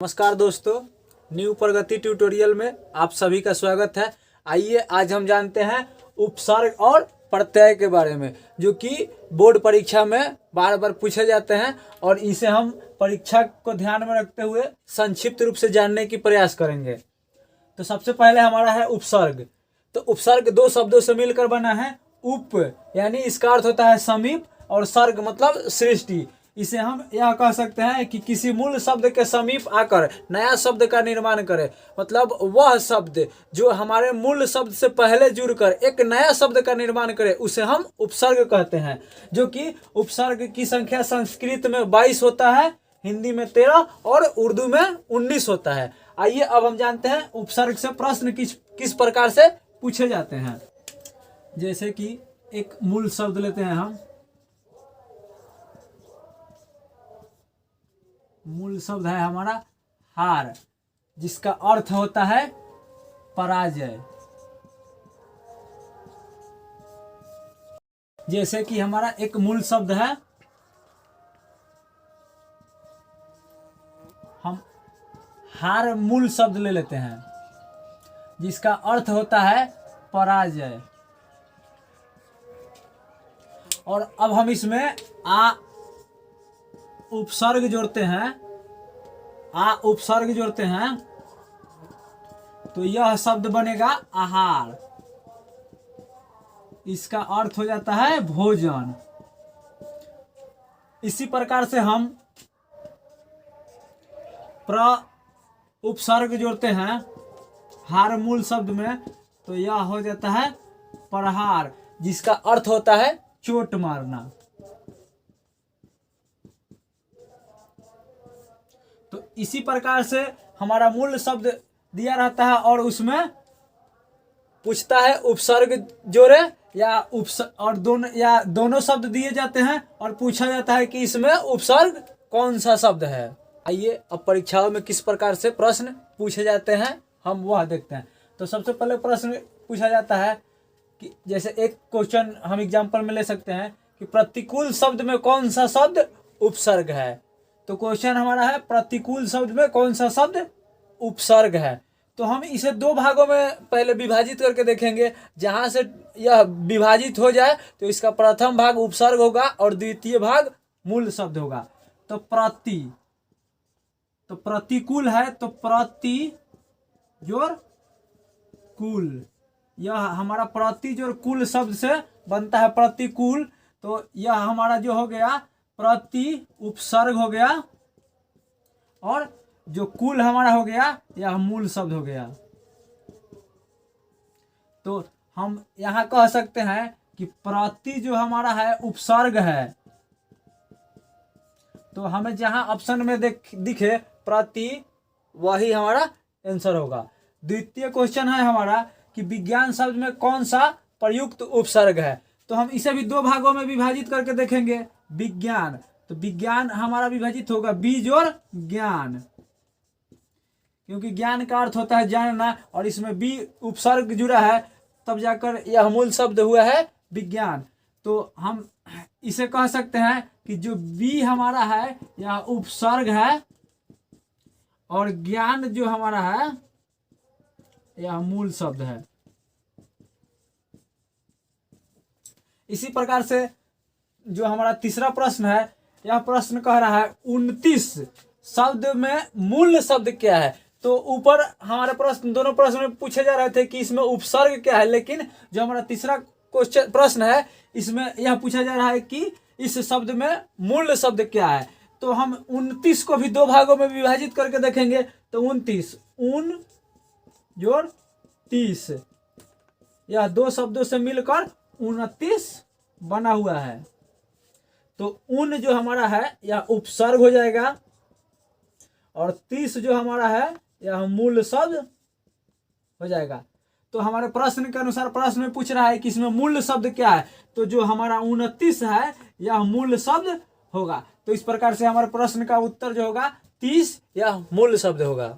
नमस्कार दोस्तों, न्यू प्रगति ट्यूटोरियल में आप सभी का स्वागत है। आइए आज हम जानते हैं उपसर्ग और प्रत्यय के बारे में, जो कि बोर्ड परीक्षा में बार बार पूछे जाते हैं और इसे हम परीक्षा को ध्यान में रखते हुए संक्षिप्त रूप से जानने की प्रयास करेंगे। तो सबसे पहले हमारा है उपसर्ग। तो उपसर्ग दो शब्दों से मिलकर बना है। उप यानी इसका अर्थ होता है समीप और सर्ग मतलब सृष्टि। इसे हम यह कह सकते हैं कि किसी मूल शब्द के समीप आकर नया शब्द का निर्माण करे। मतलब वह शब्द जो हमारे मूल शब्द से पहले जुड़कर एक नया शब्द का निर्माण करे उसे हम उपसर्ग कहते हैं। जो कि उपसर्ग की संख्या संस्कृत में 22 होता है, हिंदी में 13 और उर्दू में 19 होता है। आइए अब हम जानते हैं उपसर्ग से प्रश्न किस प्रकार से पूछे जाते हैं। जैसे कि एक मूल शब्द लेते हैं हम। मूल शब्द है हमारा हार, जिसका अर्थ होता है पराजय। जैसे कि हमारा एक मूल शब्द है, हम हार मूल शब्द ले लेते हैं, जिसका अर्थ होता है पराजय। और अब हम इसमें आ उपसर्ग जोड़ते हैं। उपसर्ग जोड़ते हैं तो यह शब्द बनेगा आहार। इसका अर्थ हो जाता है भोजन। इसी प्रकार से हम उपसर्ग जोड़ते हैं हार मूल शब्द में, तो यह हो जाता है प्रहार, जिसका अर्थ होता है चोट मारना। तो इसी प्रकार से हमारा मूल शब्द दिया रहता है और उसमें पूछता है उपसर्ग जोड़े और दोनों शब्द दिए जाते हैं और पूछा जाता है कि इसमें उपसर्ग कौन सा शब्द है। आइए अब परीक्षाओं में किस प्रकार से प्रश्न पूछे जाते हैं हम वह देखते हैं। तो सबसे पहले प्रश्न पूछा जाता है कि जैसे एक क्वेश्चन हम एग्जाम्पल में ले सकते हैं कि प्रतिकूल शब्द में कौन सा शब्द उपसर्ग है। तो क्वेश्चन हमारा है प्रतिकूल शब्द में कौन सा शब्द उपसर्ग है। तो हम इसे दो भागों में पहले विभाजित करके देखेंगे। जहां से यह विभाजित हो जाए तो इसका प्रथम भाग उपसर्ग होगा और द्वितीय भाग मूल शब्द होगा। तो प्रतिकूल है तो प्रति जोड़ कुल, यह हमारा प्रति जोड़ कुल शब्द से बनता है प्रतिकूल। तो यह हमारा जो हो गया प्रति उपसर्ग हो गया और जो कुल हमारा हो गया यह मूल शब्द हो गया। तो हम यहां कह सकते हैं कि प्रति जो हमारा है उपसर्ग है। तो हमें जहां ऑप्शन में दिखे प्रति, वही हमारा आंसर होगा। द्वितीय क्वेश्चन है हमारा कि विज्ञान शब्द में कौन सा प्रयुक्त उपसर्ग है। तो हम इसे भी दो भागों में विभाजित करके देखेंगे। विज्ञान, तो विज्ञान हमारा विभाजित होगा बीज और ज्ञान, क्योंकि ज्ञान का अर्थ होता है जानना और इसमें बी उपसर्ग जुड़ा है, तब जाकर यह मूल शब्द हुआ है विज्ञान। तो हम इसे कह सकते हैं कि जो बी हमारा है यह उपसर्ग है और ज्ञान जो हमारा है यह मूल शब्द है। इसी प्रकार से जो हमारा तीसरा प्रश्न है, यह प्रश्न कह रहा है 29 शब्द में मूल शब्द क्या है। तो ऊपर हमारे दोनों प्रश्न में पूछे जा रहे थे कि इसमें उपसर्ग क्या है, लेकिन जो हमारा तीसरा प्रश्न है इसमें यह पूछा जा रहा है कि इस शब्द में मूल शब्द क्या है। तो हम 29 को भी दो भागों में विभाजित करके देखेंगे। तो 29 उन जोड़ 30, यह दो शब्दों से मिलकर 29 बना हुआ है। तो उन जो हमारा है यह उपसर्ग हो जाएगा और 30 जो हमारा है यह मूल शब्द हो जाएगा। तो हमारे प्रश्न के अनुसार प्रश्न में पूछ रहा है कि इसमें मूल शब्द क्या है। तो जो हमारा 29 है यह मूल शब्द होगा। तो इस प्रकार से हमारे प्रश्न का उत्तर जो होगा 30 यह मूल शब्द होगा।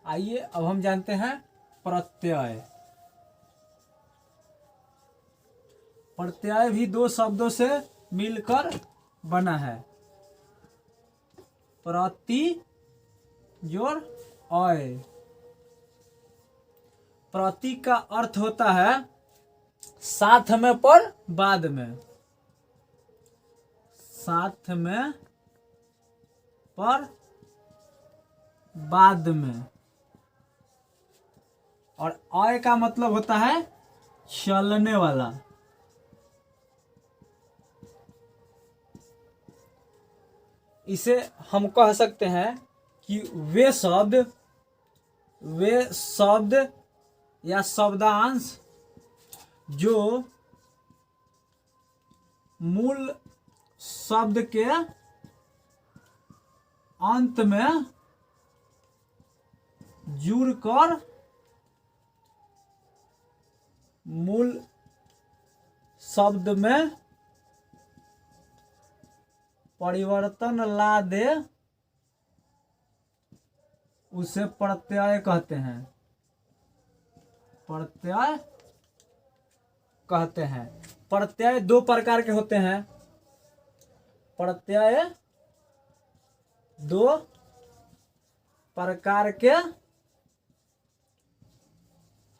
आइए अब हम जानते हैं प्रत्यय। प्रत्यय भी दो शब्दों से मिलकर बना है। प्रति जोड़ अय। प्रति का अर्थ होता है साथ में पर बाद में, साथ में पर बाद में। और अय का मतलब होता है चलने वाला। इसे हम कह सकते हैं कि वे शब्द या शब्दांश जो मूल शब्द के अंत में जुड़कर मूल शब्द में परिवर्तन ला दे उसे प्रत्यय कहते हैं, प्रत्यय कहते हैं। प्रत्यय दो प्रकार के होते हैं, प्रत्यय दो प्रकार के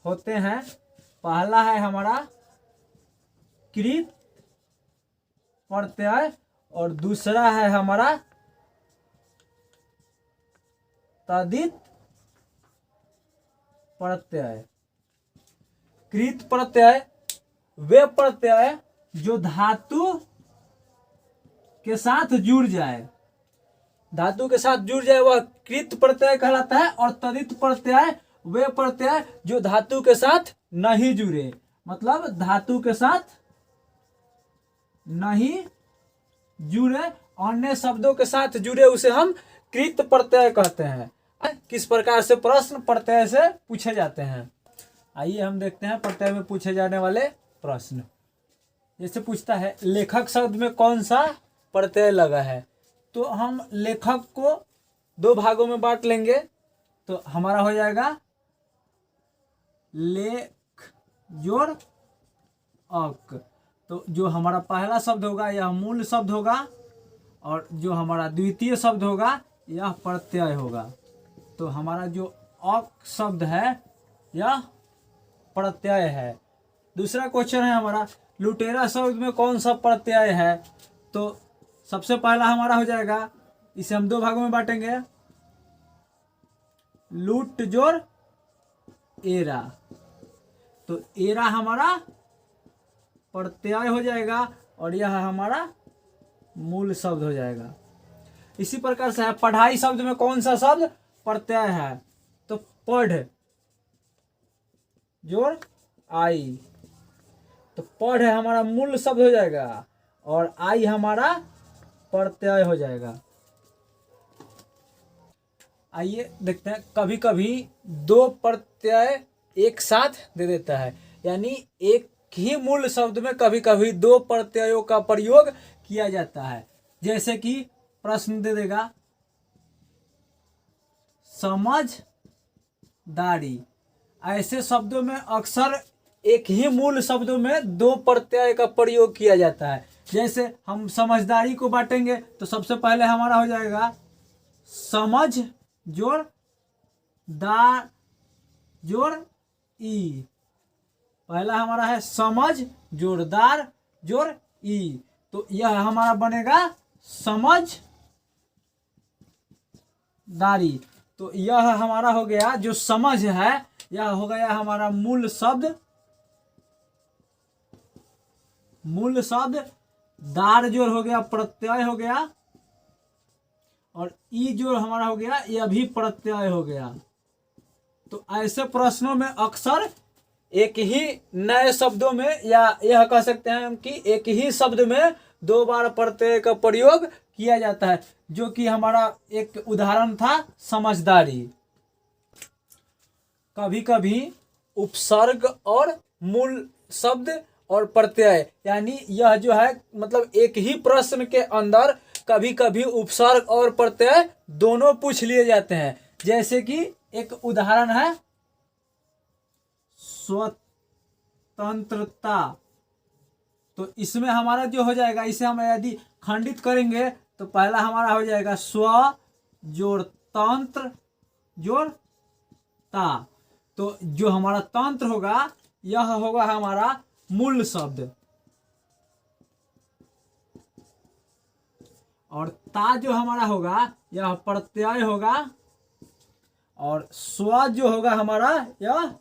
होते हैं। पहला है हमारा कृत प्रत्यय और दूसरा है हमारा तद्धित प्रत्यय। कृत प्रत्यय वे प्रत्यय जो धातु के साथ जुड़ जाए, धातु के साथ जुड़ जाए वह कृत प्रत्यय कहलाता है। और तद्धित प्रत्यय वे प्रत्यय जो धातु के साथ नहीं जुड़े, मतलब धातु के साथ नहीं जुड़े, अन्य शब्दों के साथ जुड़े, उसे हम कृत प्रत्यय कहते हैं। किस प्रकार से प्रश्न प्रत्यय से पूछे जाते हैं, आइए हम देखते हैं प्रत्यय में पूछे जाने वाले प्रश्न। जैसे पूछता है लेखक शब्द में कौन सा प्रत्यय लगा है, तो हम लेखक को दो भागों में बांट लेंगे। तो हमारा हो जाएगा लेख जोड़ अक। तो जो हमारा पहला शब्द होगा यह मूल शब्द होगा, और जो हमारा द्वितीय शब्द होगा यह प्रत्यय होगा। तो हमारा जो अक शब्द है यह प्रत्यय है। दूसरा क्वेश्चन है हमारा लुटेरा शब्द में कौन सा प्रत्यय है, तो सबसे पहला हमारा हो जाएगा, इसे हम दो भागों में बांटेंगे, लूट जोड़ एरा। तो एरा हमारा प्रत्यय हो जाएगा और यह हमारा मूल शब्द हो जाएगा। इसी प्रकार से है पढ़ाई शब्द में कौन सा शब्द प्रत्यय है, तो पढ़ जोड़ आई। तो पढ़ हमारा मूल शब्द हो जाएगा और आई हमारा प्रत्यय हो जाएगा। आइए देखते हैं, कभी कभी दो प्रत्यय एक साथ दे देता है, यानी एक ही मूल शब्द में कभी कभी दो प्रत्ययों का प्रयोग किया जाता है। जैसे कि प्रश्न दे देगा समझदारी, ऐसे शब्दों में अक्सर एक ही मूल शब्दों में दो प्रत्यय का प्रयोग किया जाता है। जैसे हम समझदारी को बांटेंगे तो सबसे पहले हमारा हो जाएगा समझ जोड़ दार जोड़ ई। पहला हमारा है समझ जोड़दार जोड़ ई, तो यह हमारा बनेगा समझदारी। तो यह हमारा हो गया, जो समझ है यह हो गया हमारा मूल शब्द, मूल शब्द। दार जोड़ हो गया प्रत्यय हो गया, और ई जोड़ हमारा हो गया यह भी प्रत्यय हो गया। तो ऐसे प्रश्नों में अक्सर एक ही नए शब्दों में, या यह कह सकते हैं हम कि एक ही शब्द में दो बार प्रत्यय का प्रयोग किया जाता है, जो कि हमारा एक उदाहरण था समझदारी। कभी कभी उपसर्ग और मूल शब्द और प्रत्यय, यानी यह जो है मतलब एक ही प्रश्न के अंदर कभी कभी उपसर्ग और प्रत्यय दोनों पूछ लिए जाते हैं। जैसे कि एक उदाहरण है स्वतंत्रता, तो इसमें हमारा जो हो जाएगा, इसे हम यदि खंडित करेंगे तो पहला हमारा हो जाएगा स्व जोड़ तंत्र जोड़ता। तो जो हमारा तंत्र होगा यह होगा हमारा मूल शब्द, और ता जो हमारा होगा यह प्रत्यय होगा, और स्व जो होगा हमारा यह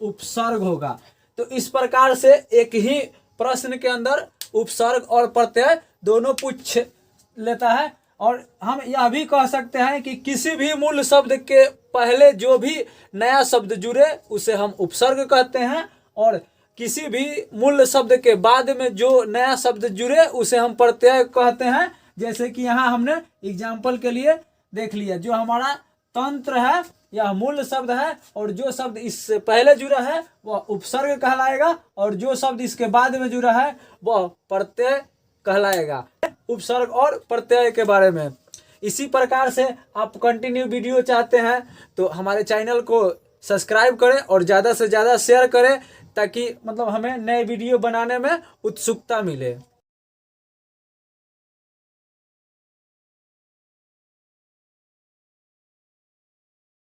उपसर्ग होगा। तो इस प्रकार से एक ही प्रश्न के अंदर उपसर्ग और प्रत्यय दोनों पूछ लेता है। और हम यह भी कह सकते हैं कि किसी भी मूल शब्द के पहले जो भी नया शब्द जुड़े उसे हम उपसर्ग कहते हैं, और किसी भी मूल शब्द के बाद में जो नया शब्द जुड़े उसे हम प्रत्यय कहते हैं। जैसे कि यहाँ हमने एग्जाम्पल के लिए देख लिया, जो हमारा तंत्र है यह मूल शब्द है, और जो शब्द इससे पहले जुड़ा है वह उपसर्ग कहलाएगा, और जो शब्द इसके बाद में जुड़ा है वह प्रत्यय कहलाएगा। उपसर्ग और प्रत्यय के बारे में। इसी प्रकार से आप कंटिन्यू वीडियो चाहते हैं तो हमारे चैनल को सब्सक्राइब करें और ज़्यादा से ज़्यादा शेयर करें, ताकि मतलब हमें नए वीडियो बनाने में उत्सुकता मिले।